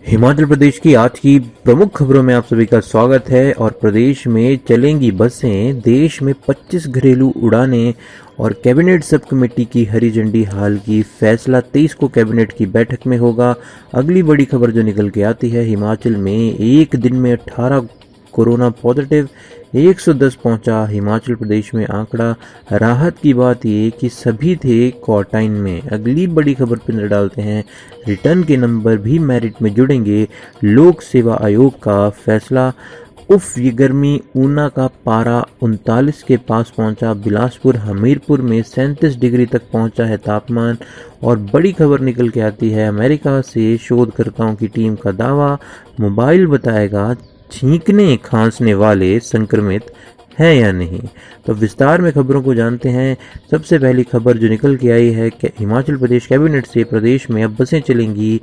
हिमाचल प्रदेश की आज की प्रमुख खबरों में आप सभी का स्वागत है। और प्रदेश में चलेंगी बसें, देश में 25 घरेलू उड़ानें और कैबिनेट सब कमेटी की हरी झंडी। हाल की फैसला 23 को कैबिनेट की बैठक में होगा। अगली बड़ी खबर जो निकल के आती है, हिमाचल में एक दिन में 18 कोरोना पॉजिटिव, 110 पहुंचा हिमाचल प्रदेश में आंकड़ा। राहत की बात ये कि सभी थे क्वारंटाइन में। अगली बड़ी खबर पर नजर डालते हैं, रिटर्न के नंबर भी मेरिट में जुड़ेंगे। लोक सेवा आयोग का फैसला। उफ ये गर्मी, ऊना का पारा 39 के पास पहुंचा। बिलासपुर हमीरपुर में 37 डिग्री तक पहुंचा है तापमान। और बड़ी खबर निकल के आती है, अमेरिका से शोधकर्ताओं की टीम का दावा, मोबाइल बताएगा छींकने खांसने वाले संक्रमित हैं या नहीं। तो विस्तार में खबरों को जानते हैं। सबसे पहली खबर जो निकल के आई है कि हिमाचल प्रदेश कैबिनेट से प्रदेश में अब बसें चलेंगी।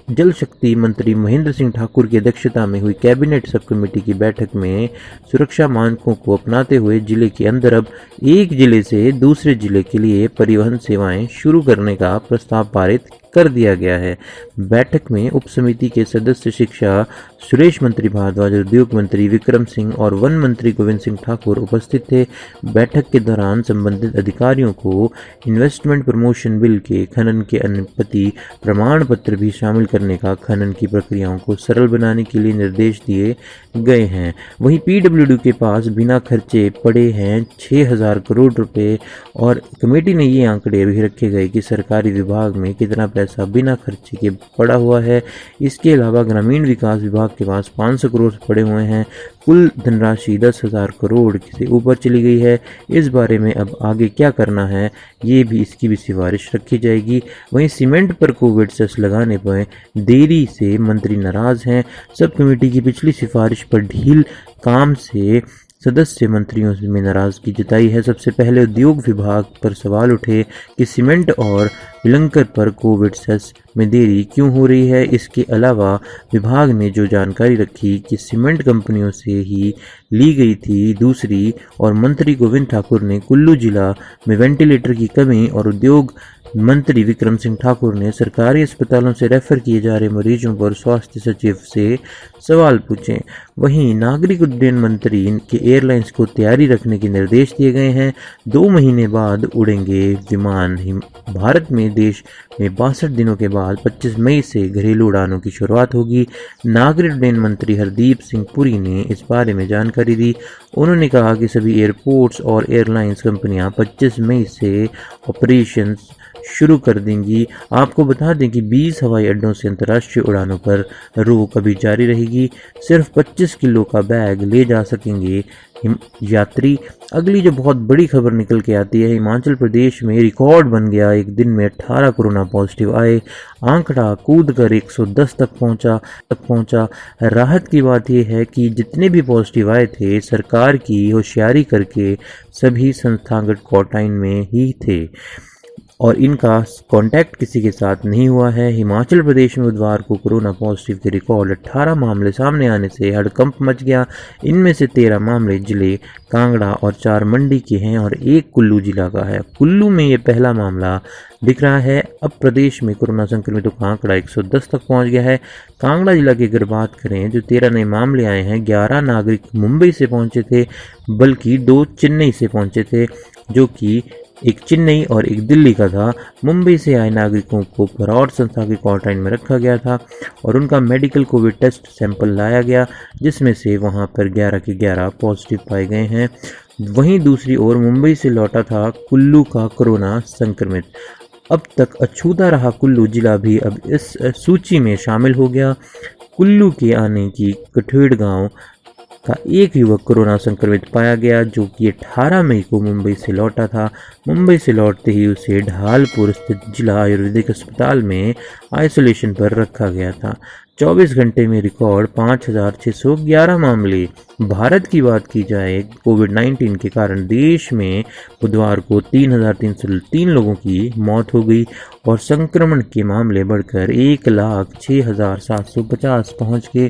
जल शक्ति मंत्री महेंद्र सिंह ठाकुर की अध्यक्षता में हुई कैबिनेट सब कमेटी की बैठक में सुरक्षा मानकों को अपनाते हुए जिले के अंदर अब एक जिले से दूसरे जिले के लिए परिवहन सेवाएं शुरू करने का प्रस्ताव पारित कर दिया गया है। बैठक में उप समिति के सदस्य शिक्षा सुरेश मंत्री भारद्वाज, उद्योग मंत्री विक्रम सिंह और वन मंत्री गोविंद सिंह ठाकुर उपस्थित थे। बैठक के दौरान संबंधित अधिकारियों को इन्वेस्टमेंट प्रमोशन बिल के खनन के अनुमति प्रमाण पत्र भी शामिल करने का, खनन की प्रक्रियाओं को सरल बनाने के लिए निर्देश दिए गए हैं। वहीं पीडब्ल्यूडी के पास बिना खर्चे पड़े हैं 6,000 करोड़ रुपए। और कमेटी ने ये आंकड़े भी रखे गए कि सरकारी विभाग में कितना पैसा बिना खर्चे के पड़ा हुआ है। इसके अलावा ग्रामीण विकास विभाग के पास 500 करोड़ पड़े हुए हैं। कुल धनराशि 10,000 करोड़ से ऊपर चली गई है। इस बारे में अब आगे क्या करना है, ये भी इसकी भी सिफारिश रखी जाएगी। वहीं सीमेंट पर कोविड सेस लगाने पर देरी से मंत्री नाराज हैं। सब कमेटी की पिछली सिफारिश पर ढील काम से सदस्य मंत्रियों में नाराजगी जताई है। सबसे पहले उद्योग विभाग पर सवाल उठे कि सीमेंट और विलंकर पर कोविड सेस में देरी क्यों हो रही है। इसके अलावा विभाग ने जो जानकारी रखी कि सीमेंट कंपनियों से ही ली गई थी दूसरी। और मंत्री गोविंद ठाकुर ने कुल्लू जिला में वेंटिलेटर की कमी और उद्योग मंत्री विक्रम सिंह ठाकुर ने सरकारी अस्पतालों से रेफर किए जा रहे मरीजों पर स्वास्थ्य सचिव से सवाल पूछे। वहीं नागरिक उड्डयन मंत्री के एयरलाइंस को तैयारी रखने के निर्देश दिए गए हैं। 2 महीने बाद उड़ेंगे विमान। भारत में देश में 62 दिनों के बाद 25 मई से घरेलू उड़ानों की शुरुआत होगी। नागरिक उड्डयन मंत्री हरदीप सिंह पुरी ने इस बारे में जानकारी दी। उन्होंने कहा कि सभी एयरपोर्ट्स और एयरलाइंस कंपनियां 25 मई से ऑपरेशन शुरू कर देंगी। आपको बता दें कि 20 हवाई अड्डों से अंतर्राष्ट्रीय उड़ानों पर रोक अभी जारी रहेगी। सिर्फ 25 किलो का बैग ले जा सकेंगे यात्री। अगली जो बहुत बड़ी खबर निकल के आती है, हिमाचल प्रदेश में रिकॉर्ड बन गया। एक दिन में 18 कोरोना पॉजिटिव आए। आंकड़ा कूद कर 110 तक पहुंचा। राहत की बात यह है कि जितने भी पॉजिटिव आए थे, सरकार की होशियारी करके सभी संस्थागत क्वारंटाइन में ही थे और इनका कांटेक्ट किसी के साथ नहीं हुआ है। हिमाचल प्रदेश में बुधवार को कोरोना पॉजिटिव के रिकॉर्ड 18 मामले सामने आने से हड़कंप मच गया। इनमें से 13 मामले जिले कांगड़ा और 4 मंडी के हैं और 1 कुल्लू जिला का है। कुल्लू में ये पहला मामला दिख रहा है। अब प्रदेश में कोरोना संक्रमितों का आंकड़ा 110 तक पहुंच गया है। कांगड़ा जिला की अगर बात करें, जो 13 नए मामले आए हैं, 11 नागरिक मुंबई से पहुंचे थे, बल्कि 2 चेन्नई से पहुंचे थे, जो कि एक चेन्नई और एक दिल्ली का था। मुंबई से आए नागरिकों को बरौर संस्था के क्वारंटाइन में रखा गया था और उनका मेडिकल कोविड टेस्ट सैंपल लाया गया, जिसमें से वहां पर 11 के 11 पॉजिटिव पाए गए हैं। वहीं दूसरी ओर मुंबई से लौटा था कुल्लू का कोरोना संक्रमित। अब तक अछूता रहा कुल्लू जिला भी अब इस सूची में शामिल हो गया। कुल्लू के आने की कठेड़ गांव का एक युवक कोरोना संक्रमित पाया गया, जो कि 18 मई को मुंबई से लौटा था। मुंबई से लौटते ही उसे ढालपुर स्थित जिला आयुर्वेदिक अस्पताल में आइसोलेशन पर रखा गया था। 24 घंटे में रिकॉर्ड 5,611 मामले। भारत की बात की जाए, कोविड-19 के कारण देश में बुधवार को 3,303 लोगों की मौत हो गई और संक्रमण के मामले बढ़कर 1,06,750 पहुंच गए।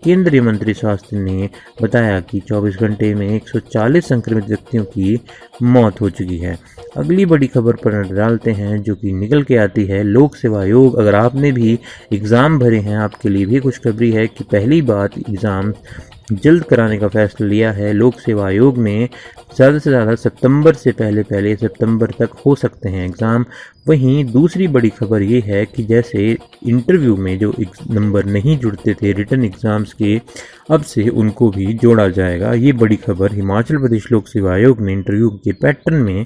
केंद्रीय मंत्री स्वास्थ्य ने बताया कि 24 घंटे में 140 संक्रमित व्यक्तियों की मौत हो चुकी है। अगली बड़ी खबर पर नजर डालते हैं जो कि निकल के आती है लोक सेवा आयोग। अगर आपने भी एग्ज़ाम भरे हैं, आपके लिए भी खुशखबरी है कि पहली बात एग्ज़ाम जल्द कराने का फैसला लिया है लोक सेवा आयोग ने। ज़्यादा से ज़्यादा सितंबर से पहले सितंबर तक हो सकते हैं एग्ज़ाम। वहीं दूसरी बड़ी खबर ये है कि जैसे इंटरव्यू में जो नंबर नहीं जुड़ते थे रिटन एग्ज़ाम्स के, अब से उनको भी जोड़ा जाएगा। ये बड़ी खबर, हिमाचल प्रदेश लोक सेवा आयोग ने इंटरव्यू के पैटर्न में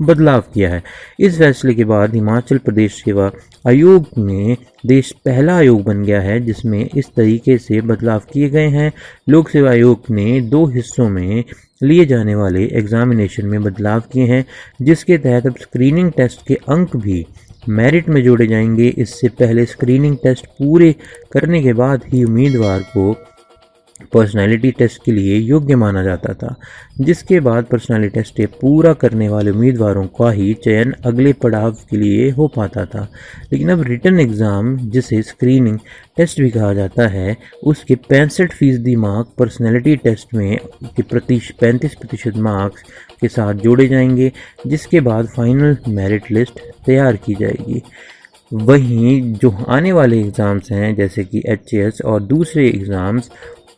बदलाव किया है। इस फैसले के बाद हिमाचल प्रदेश सेवा आयोग में देश पहला आयोग बन गया है जिसमें इस तरीके से बदलाव किए गए हैं। लोक सेवा आयोग ने 2 हिस्सों में लिए जाने वाले एग्जामिनेशन में बदलाव किए हैं, जिसके तहत अब स्क्रीनिंग टेस्ट के अंक भी मेरिट में जोड़े जाएंगे। इससे पहले स्क्रीनिंग टेस्ट पूरे करने के बाद ही उम्मीदवार को पर्सनालिटी टेस्ट के लिए योग्य माना जाता था, जिसके बाद पर्सनालिटी टेस्ट पूरा करने वाले उम्मीदवारों का ही चयन अगले पड़ाव के लिए हो पाता था। लेकिन अब रिटन एग्ज़ाम, जिसे स्क्रीनिंग टेस्ट भी कहा जाता है, उसके 65% मार्क पर्सनालिटी टेस्ट में के 35% मार्क्स के साथ जोड़े जाएंगे, जिसके बाद फाइनल मेरिट लिस्ट तैयार की जाएगी। वहीं जो आने वाले एग्ज़ाम्स हैं जैसे कि HAS और दूसरे एग्ज़ाम्स,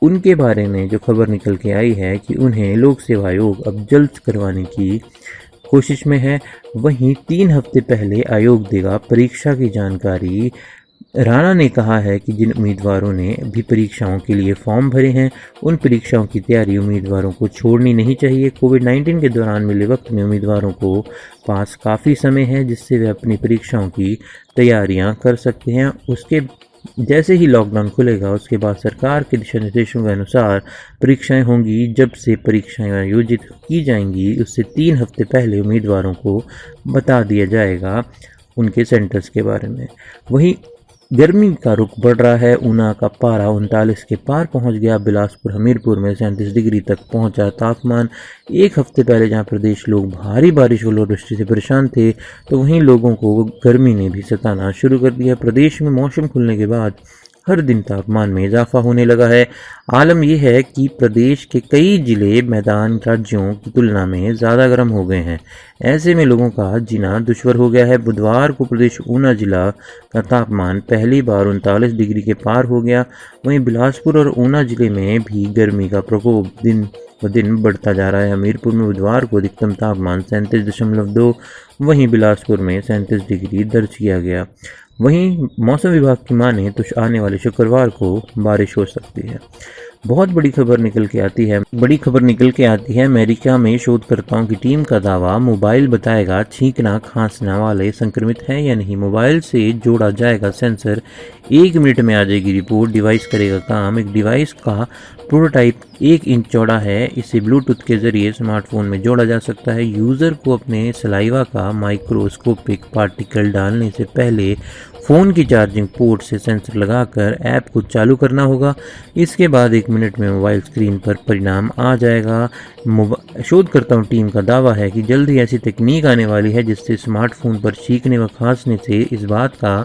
उनके बारे में जो खबर निकल के आई है कि उन्हें लोक सेवा आयोग अब जल्द करवाने की कोशिश में है। वहीं 3 हफ्ते पहले आयोग देगा परीक्षा की जानकारी। राणा ने कहा है कि जिन उम्मीदवारों ने भी परीक्षाओं के लिए फॉर्म भरे हैं, उन परीक्षाओं की तैयारी उम्मीदवारों को छोड़नी नहीं चाहिए। कोविड-19 के दौरान मिले वक्त में उम्मीदवारों को पास काफ़ी समय है जिससे वे अपनी परीक्षाओं की तैयारियां कर सकते हैं। उसके जैसे ही लॉकडाउन खुलेगा उसके बाद सरकार के दिशा निर्देशों के अनुसार परीक्षाएं होंगी। जब से परीक्षाएं आयोजित की जाएंगी उससे 3 हफ्ते पहले उम्मीदवारों को बता दिया जाएगा उनके सेंटर्स के बारे में। वहीं गर्मी का रुख बढ़ रहा है। ऊना का पारा 39 के पार पहुंच गया। बिलासपुर हमीरपुर में 37 डिग्री तक पहुंचा तापमान। एक हफ्ते पहले जहां प्रदेश लोग भारी बारिश और ओलावृष्टि से परेशान थे, तो वहीं लोगों को गर्मी ने भी सताना शुरू कर दिया। प्रदेश में मौसम खुलने के बाद हर दिन तापमान में इजाफा होने लगा है। आलम यह है कि प्रदेश के कई जिले मैदान राज्यों की तुलना में ज़्यादा गर्म हो गए हैं। ऐसे में लोगों का जीना दुश्वार हो गया है। बुधवार को प्रदेश ऊना जिला का तापमान पहली बार 39 डिग्री के पार हो गया। वहीं बिलासपुर और ऊना जिले में भी गर्मी का प्रकोप दिन ब दिन बढ़ता जा रहा है। हमीरपुर में बुधवार को अधिकतम तापमान 37.2, वहीं बिलासपुर में 37 डिग्री दर्ज किया गया। वहीं मौसम विभाग की माने तो आने वाले शुक्रवार को बारिश हो सकती है। बहुत बड़ी खबर निकल के आती है अमेरिका में शोधकर्ताओं की टीम का दावा, मोबाइल बताएगा छींकना खांसना वाले संक्रमित हैं या नहीं। मोबाइल से जोड़ा जाएगा सेंसर, 1 मिनट में आ जाएगी रिपोर्ट। डिवाइस करेगा काम। एक डिवाइस का प्रोटोटाइप 1 इंच चौड़ा है। इसे ब्लूटूथ के जरिए स्मार्टफोन में जोड़ा जा सकता है। यूज़र को अपने सलाइवा का माइक्रोस्कोपिक पार्टिकल डालने से पहले फ़ोन की चार्जिंग पोर्ट से सेंसर लगाकर ऐप को चालू करना होगा। इसके बाद 1 मिनट में मोबाइल स्क्रीन पर परिणाम आ जाएगा। शोधकर्ताओं टीम का दावा है कि जल्द ही ऐसी तकनीक आने वाली है जिससे स्मार्टफोन पर छींकने व खांसने से इस बात का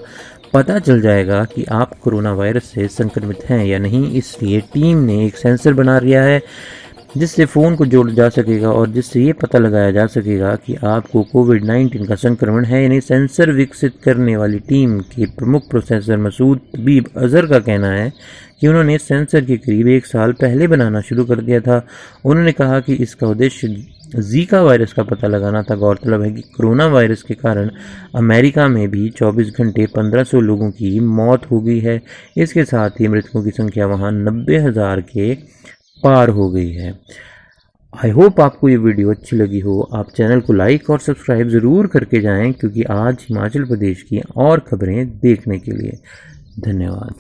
पता चल जाएगा कि आप कोरोना वायरस से संक्रमित हैं या नहीं। इसलिए टीम ने एक सेंसर बना लिया है जिससे फ़ोन को जोड़ा जा सकेगा और जिससे ये पता लगाया जा सकेगा कि आपको कोविड-19 का संक्रमण है या नहीं। सेंसर विकसित करने वाली टीम के प्रमुख प्रोफेसर मसूद तबीब अजहर का कहना है कि उन्होंने सेंसर के करीब 1 साल पहले बनाना शुरू कर दिया था। उन्होंने कहा कि इसका उद्देश्य जीका वायरस का पता लगाना था। गौरतलब है कि कोरोना वायरस के कारण अमेरिका में भी 24 घंटे 1500 लोगों की मौत हो गई है। इसके साथ ही मृतकों की संख्या वहां 90,000 के पार हो गई है। आई होप आपको ये वीडियो अच्छी लगी हो। आप चैनल को लाइक और सब्सक्राइब ज़रूर करके जाएं, क्योंकि आज हिमाचल प्रदेश की और खबरें देखने के लिए धन्यवाद।